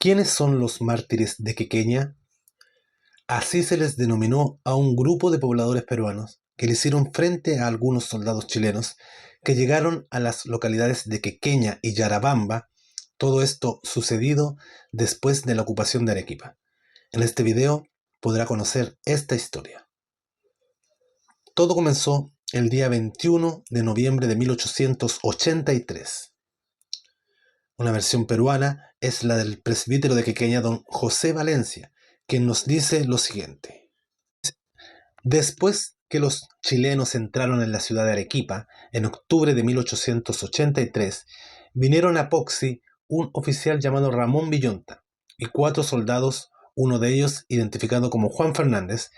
¿Quiénes son los mártires de Quequeña? Así se les denominó a un grupo de pobladores peruanos que le hicieron frente a algunos soldados chilenos que llegaron a las localidades de Quequeña y Yarabamba, todo esto sucedido después de la ocupación de Arequipa. En este video podrá conocer esta historia. Todo comenzó el día 21 de noviembre de 1883. Una versión peruana es la del presbítero de Quequeña, don José Valencia, quien nos dice lo siguiente. Después que los chilenos entraron en la ciudad de Arequipa, en octubre de 1883, vinieron a Poxi un oficial llamado Ramón Villonta y 4 soldados, uno de ellos identificado como Juan Fernández,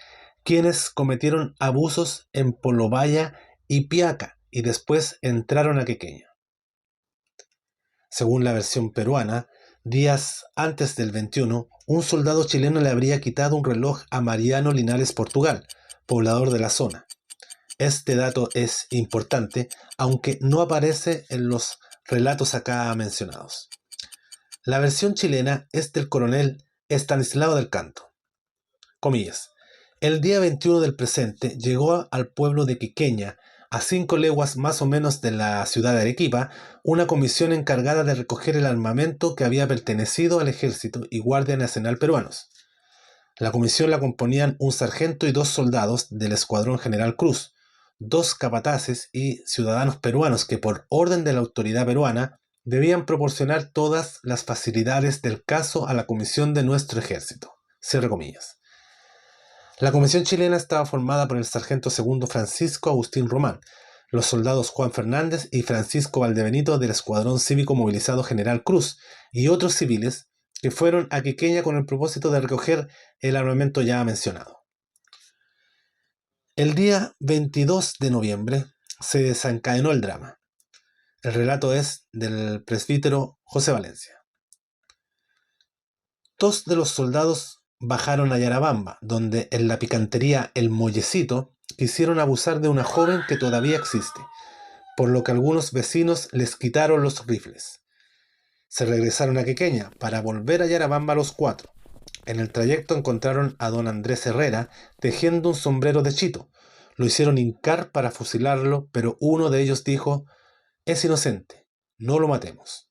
quienes cometieron abusos en Polobaya y Piaca y después entraron a Quequeña. Según la versión peruana, días antes del 21, un soldado chileno le habría quitado un reloj a Mariano Linares Portugal, poblador de la zona. Este dato es importante, aunque no aparece en los relatos acá mencionados. La versión chilena es del coronel Estanislao del Canto. Comillas. El día 21 del presente llegó al pueblo de Quequeña, a 5 leguas más o menos de la ciudad de Arequipa, una comisión encargada de recoger el armamento que había pertenecido al Ejército y Guardia Nacional peruanos. La comisión la componían un sargento y 2 soldados del Escuadrón General Cruz, 2 capataces y ciudadanos peruanos que por orden de la autoridad peruana debían proporcionar todas las facilidades del caso a la comisión de nuestro ejército. Cierre comillas. La comisión chilena estaba formada por el sargento segundo Francisco Agustín Román, los soldados Juan Fernández y Francisco Valdebenito del Escuadrón Cívico Movilizado General Cruz y otros civiles que fueron a Quequeña con el propósito de recoger el armamento ya mencionado. El día 22 de noviembre se desencadenó el drama. El relato es del presbítero José Valencia. 2 de los soldados bajaron a Yarabamba, donde en la picantería El Mollecito quisieron abusar de una joven que todavía existe, por lo que algunos vecinos les quitaron los rifles. Se regresaron a Quequeña para volver a Yarabamba los 4. En el trayecto encontraron a don Andrés Herrera tejiendo un sombrero de chito. Lo hicieron hincar para fusilarlo, pero uno de ellos dijo: «Es inocente, no lo matemos».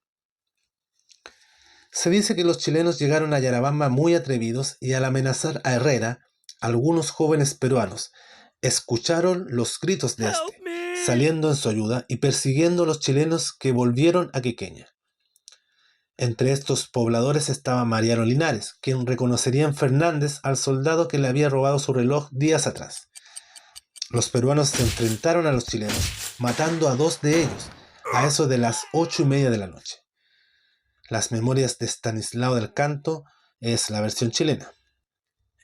Se dice que los chilenos llegaron a Yarabamba muy atrevidos y al amenazar a Herrera, algunos jóvenes peruanos escucharon los gritos de este, saliendo en su ayuda y persiguiendo a los chilenos que volvieron a Quequeña. Entre estos pobladores estaba Mariano Linares, quien reconocería en Fernández al soldado que le había robado su reloj días atrás. Los peruanos se enfrentaron a los chilenos, matando a 2 de ellos, a eso de las 8:30 de la noche. Las memorias de Estanislao del Canto es la versión chilena.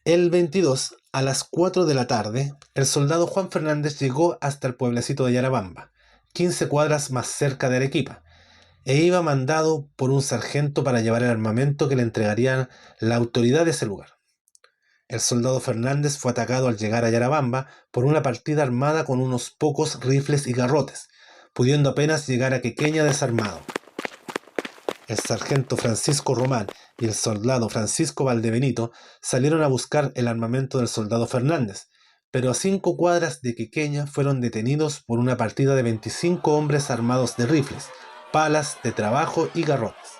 El 22, a las 4 de la tarde, el soldado Juan Fernández llegó hasta el pueblecito de Yarabamba, 15 cuadras más cerca de Arequipa, e iba mandado por un sargento para llevar el armamento que le entregaría la autoridad de ese lugar. El soldado Fernández fue atacado al llegar a Yarabamba por una partida armada con unos pocos rifles y garrotes, pudiendo apenas llegar a Quequeña desarmado. El sargento Francisco Román y el soldado Francisco Valdebenito salieron a buscar el armamento del soldado Fernández, pero a 5 cuadras de Quequeña fueron detenidos por una partida de 25 hombres armados de rifles, palas de trabajo y garrotes.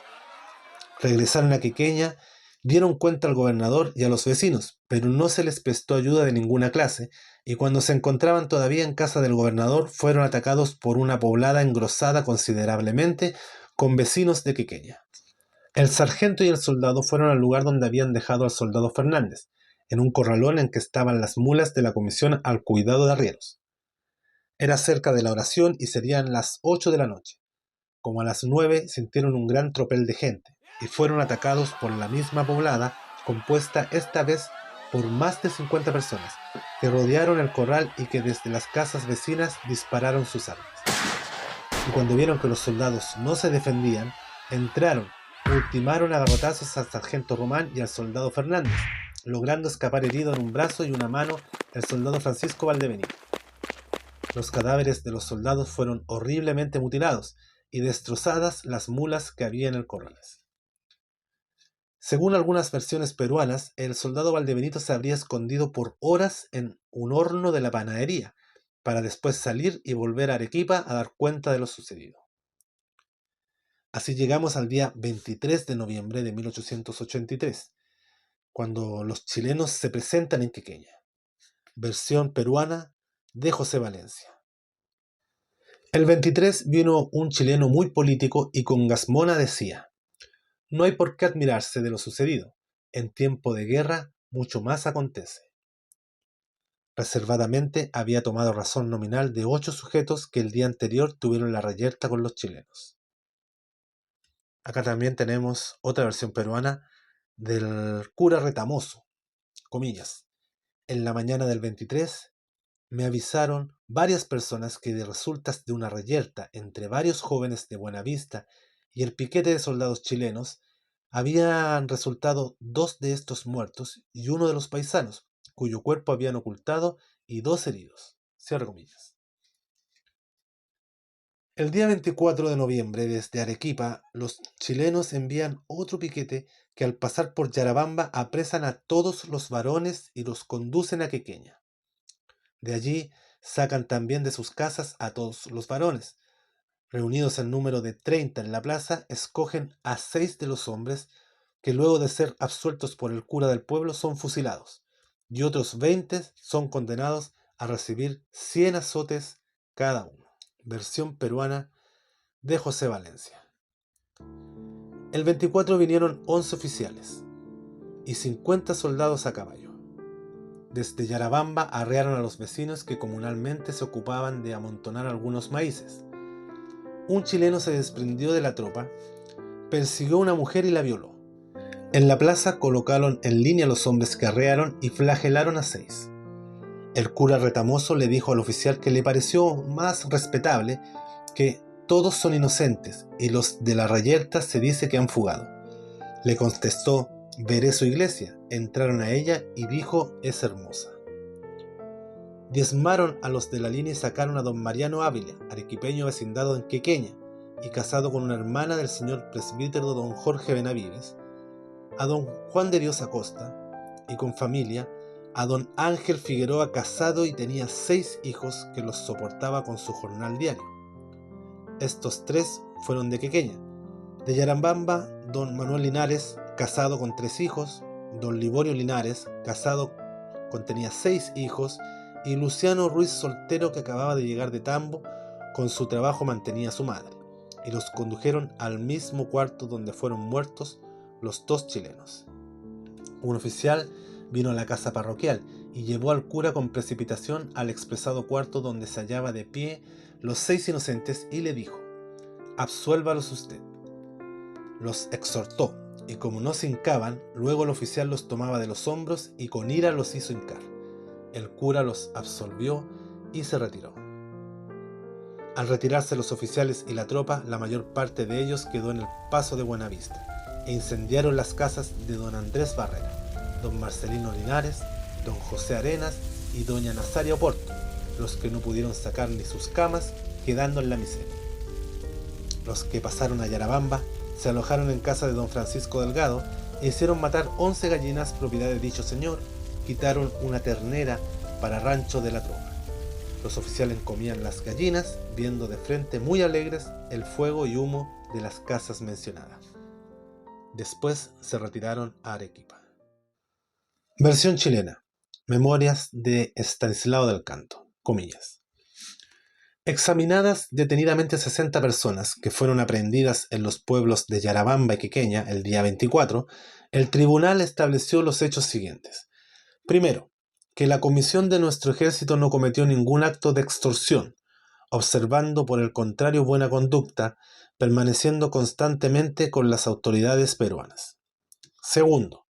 Regresaron a Quequeña, dieron cuenta al gobernador y a los vecinos, pero no se les prestó ayuda de ninguna clase, y cuando se encontraban todavía en casa del gobernador fueron atacados por una poblada engrosada considerablemente con vecinos de Quequeña. El sargento y el soldado fueron al lugar donde habían dejado al soldado Fernández, en un corralón en que estaban las mulas de la comisión al cuidado de arrieros. Era cerca de la oración y serían las 8 de la noche. Como a las 9 sintieron un gran tropel de gente y fueron atacados por la misma poblada, compuesta esta vez por más de 50 personas, que rodearon el corral y que desde las casas vecinas dispararon sus armas. Y cuando vieron que los soldados no se defendían, entraron, ultimaron a garrotazos al sargento Román y al soldado Fernández, logrando escapar herido en un brazo y una mano el soldado Francisco Valdebenito. Los cadáveres de los soldados fueron horriblemente mutilados y destrozadas las mulas que había en el corral. Según algunas versiones peruanas, el soldado Valdebenito se habría escondido por horas en un horno de la panadería, para después salir y volver a Arequipa a dar cuenta de lo sucedido. Así llegamos al día 23 de noviembre de 1883, cuando los chilenos se presentan en Quequeña. Versión peruana de José Valencia. El 23 vino un chileno muy político y con Gasmona decía: no hay por qué admirarse de lo sucedido. En tiempo de guerra mucho más acontece. Reservadamente había tomado razón nominal de 8 sujetos que el día anterior tuvieron la reyerta con los chilenos. Acá también tenemos otra versión peruana del cura Retamoso, comillas. En la mañana del 23 me avisaron varias personas que de resultas de una reyerta entre varios jóvenes de Buenavista y el piquete de soldados chilenos, habían resultado 2 de estos muertos y uno de los paisanos, cuyo cuerpo habían ocultado, y 2 heridos. Cierre comillas. El día 24 de noviembre, desde Arequipa, los chilenos envían otro piquete que al pasar por Yarabamba apresan a todos los varones y los conducen a Quequeña. De allí sacan también de sus casas a todos los varones. Reunidos en número de 30 en la plaza, escogen a 6 de los hombres que luego de ser absueltos por el cura del pueblo son fusilados, y otros 20 son condenados a recibir 100 azotes cada uno. Versión peruana de José Valencia. El 24 vinieron 11 oficiales y 50 soldados a caballo. Desde Yarabamba arrearon a los vecinos que comunalmente se ocupaban de amontonar algunos maíces. Un chileno se desprendió de la tropa, persiguió a una mujer y la violó. En la plaza colocaron en línea a los hombres que arrearon y flagelaron a 6. El cura Retamoso le dijo al oficial que le pareció más respetable que todos son inocentes y los de la reyerta se dice que han fugado. Le contestó: veré su iglesia. Entraron a ella y dijo: es hermosa. Diezmaron a los de la línea y sacaron a don Mariano Ávila, arequipeño vecindado en Quequeña y casado con una hermana del señor presbítero don Jorge Benavides, a don Juan de Dios Acosta, y con familia a don Ángel Figueroa, casado y tenía 6 hijos que los soportaba con su jornal diario. Estos 3 fueron de Quequeña. De Yarabamba, don Manuel Linares, casado con 3 hijos, don Liborio Linares, casado tenía 6 hijos, y Luciano Ruiz, soltero, que acababa de llegar de Tambo, con su trabajo mantenía a su madre, y los condujeron al mismo cuarto donde fueron muertos los 2 chilenos. Un oficial vino a la casa parroquial y llevó al cura con precipitación al expresado cuarto donde se hallaba de pie los 6 inocentes y le dijo: absuélvalos usted. Los exhortó, y como no se hincaban, luego el oficial los tomaba de los hombros y con ira los hizo hincar. El cura los absolvió y se retiró. Al retirarse los oficiales y la tropa, la mayor parte de ellos quedó en el paso de Buenavista e incendiaron las casas de don Andrés Barrera, don Marcelino Linares, don José Arenas y doña Nazaria Oporto, los que no pudieron sacar ni sus camas, quedando en la miseria. Los que pasaron a Yarabamba se alojaron en casa de don Francisco Delgado e hicieron matar 11 gallinas propiedad de dicho señor. Quitaron una ternera para rancho de la tropa. Los oficiales comían las gallinas, viendo de frente muy alegres el fuego y humo de las casas mencionadas. Después se retiraron a Arequipa. Versión chilena. Memorias de Estanislao del Canto, comillas. Examinadas detenidamente 60 personas que fueron aprehendidas en los pueblos de Yarabamba y Quequeña el día 24, el tribunal estableció los hechos siguientes. Primero, que la comisión de nuestro ejército no cometió ningún acto de extorsión, observando por el contrario buena conducta, permaneciendo constantemente con las autoridades peruanas. Segundo,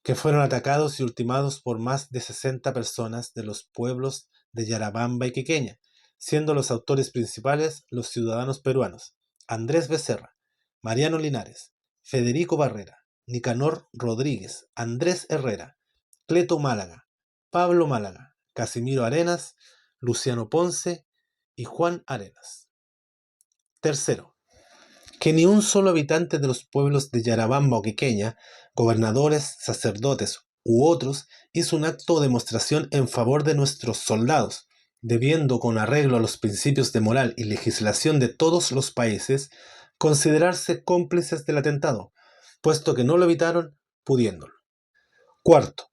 que fueron atacados y ultimados por más de 60 personas de los pueblos de Yarabamba y Quequeña, siendo los autores principales los ciudadanos peruanos: Andrés Becerra, Mariano Linares, Federico Barrera, Nicanor Rodríguez, Andrés Herrera, Cleto Málaga, Pablo Málaga, Casimiro Arenas, Luciano Ponce y Juan Arenas. Tercero, que ni un solo habitante de los pueblos de Yarabamba o Quiqueña, gobernadores, sacerdotes u otros, hizo un acto o demostración en favor de nuestros soldados, debiendo, con arreglo a los principios de moral y legislación de todos los países, considerarse cómplices del atentado, puesto que no lo evitaron pudiéndolo. Cuarto,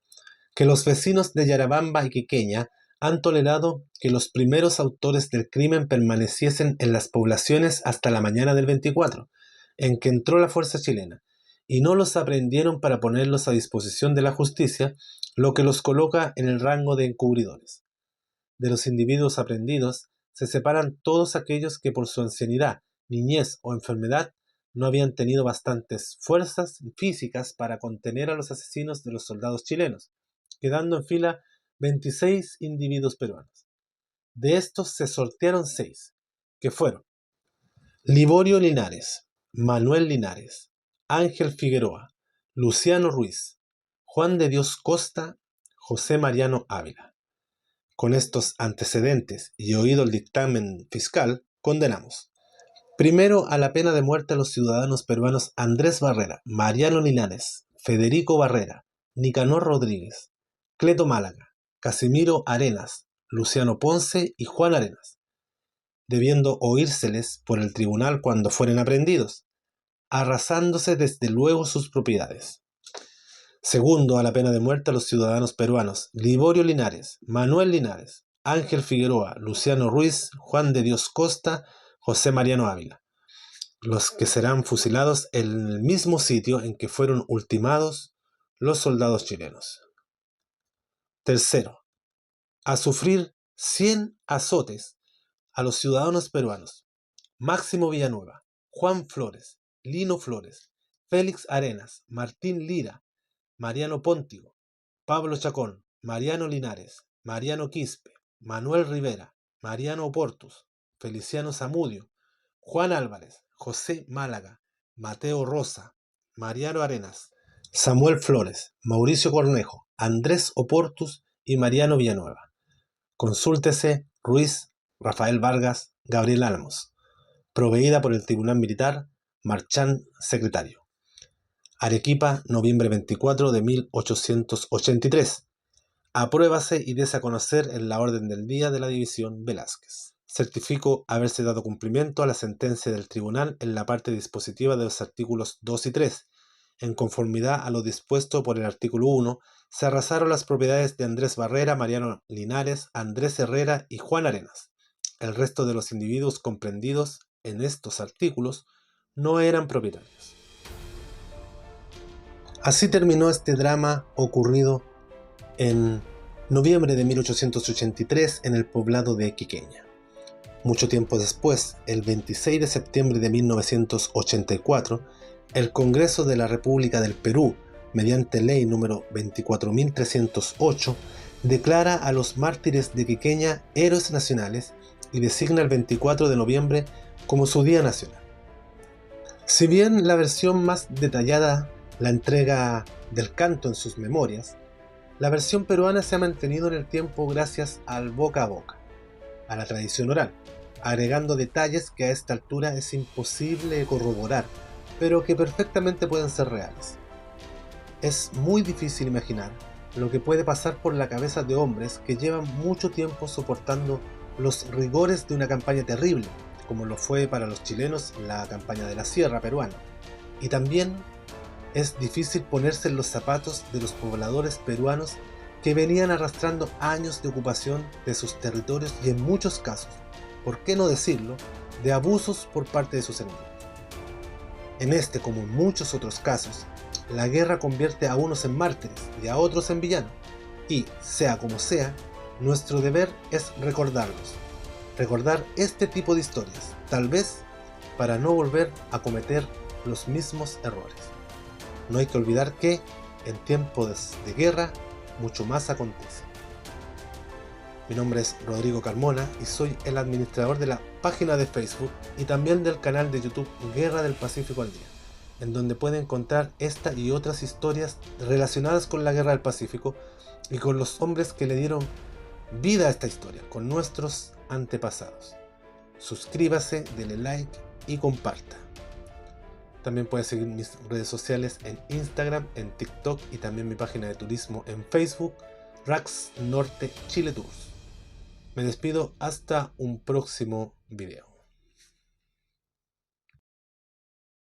que los vecinos de Yarabamba y Quiqueña han tolerado que los primeros autores del crimen permaneciesen en las poblaciones hasta la mañana del 24, en que entró la fuerza chilena, y no los aprehendieron para ponerlos a disposición de la justicia, lo que los coloca en el rango de encubridores. De los individuos aprehendidos se separan todos aquellos que por su ancianidad, niñez o enfermedad no habían tenido bastantes fuerzas físicas para contener a los asesinos de los soldados chilenos, quedando en fila 26 individuos peruanos. De estos se sortearon 6, que fueron Liborio Linares, Manuel Linares, Ángel Figueroa, Luciano Ruiz, Juan de Dios Costa, José Mariano Ávila. Con estos antecedentes y oído el dictamen fiscal, condenamos: primero, a la pena de muerte a los ciudadanos peruanos Andrés Barrera, Mariano Linares, Federico Barrera, Nicanor Rodríguez, Cleto Málaga, Casimiro Arenas, Luciano Ponce y Juan Arenas, debiendo oírseles por el tribunal cuando fueren aprehendidos, arrasándose desde luego sus propiedades. Segundo, a la pena de muerte a los ciudadanos peruanos Liborio Linares, Manuel Linares, Ángel Figueroa, Luciano Ruiz, Juan de Dios Costa, José Mariano Ávila, los que serán fusilados en el mismo sitio en que fueron ultimados los soldados chilenos. Tercero, a sufrir 100 azotes a los ciudadanos peruanos Máximo Villanueva, Juan Flores, Lino Flores, Félix Arenas, Martín Lira, Mariano Póntigo, Pablo Chacón, Mariano Linares, Mariano Quispe, Manuel Rivera, Mariano Oportus, Feliciano Zamudio, Juan Álvarez, José Málaga, Mateo Rosa, Mariano Arenas, Samuel Flores, Mauricio Cornejo, Andrés Oportus y Mariano Villanueva. Consúltese Ruiz, Rafael Vargas, Gabriel Álamos. Proveída por el Tribunal Militar, Marchán, secretario. Arequipa, noviembre 24 de 1883. Apruébase y dese a conocer en la orden del día de la División Velázquez. Certifico haberse dado cumplimiento a la sentencia del tribunal en la parte dispositiva de los artículos 2 y 3. En conformidad a lo dispuesto por el artículo 1, se arrasaron las propiedades de Andrés Barrera, Mariano Linares, Andrés Herrera y Juan Arenas. El resto de los individuos comprendidos en estos artículos no eran propietarios. Así terminó este drama ocurrido en noviembre de 1883 en el poblado de Quiqueña. Mucho tiempo después, el 26 de septiembre de 1984, el Congreso de la República del Perú, mediante ley número 24.308, declara a los mártires de Quiqueña héroes nacionales y designa el 24 de noviembre como su Día Nacional. Si bien la versión más detallada la entrega del canto en sus memorias, la versión peruana se ha mantenido en el tiempo gracias al boca a boca, a la tradición oral, agregando detalles que a esta altura es imposible corroborar, pero que perfectamente pueden ser reales. Es muy difícil imaginar lo que puede pasar por la cabeza de hombres que llevan mucho tiempo soportando los rigores de una campaña terrible, como lo fue para los chilenos la campaña de la Sierra peruana, y también es difícil ponerse en los zapatos de los pobladores peruanos que venían arrastrando años de ocupación de sus territorios y en muchos casos, por qué no decirlo, de abusos por parte de sus enemigos. En este, como en muchos otros casos, la guerra convierte a unos en mártires y a otros en villanos, y, sea como sea, nuestro deber es recordarlos, recordar este tipo de historias, tal vez para no volver a cometer los mismos errores. No hay que olvidar que, en tiempos de guerra, mucho más acontece. Mi nombre es Rodrigo Carmona y soy el administrador de la página de Facebook y también del canal de YouTube Guerra del Pacífico al Día, en donde puede encontrar esta y otras historias relacionadas con la Guerra del Pacífico y con los hombres que le dieron vida a esta historia, con nuestros antepasados. Suscríbase, dele like y comparta. También puedes seguir mis redes sociales en Instagram, en TikTok y también mi página de turismo en Facebook, Rax Norte Chile Tours. Me despido hasta un próximo video.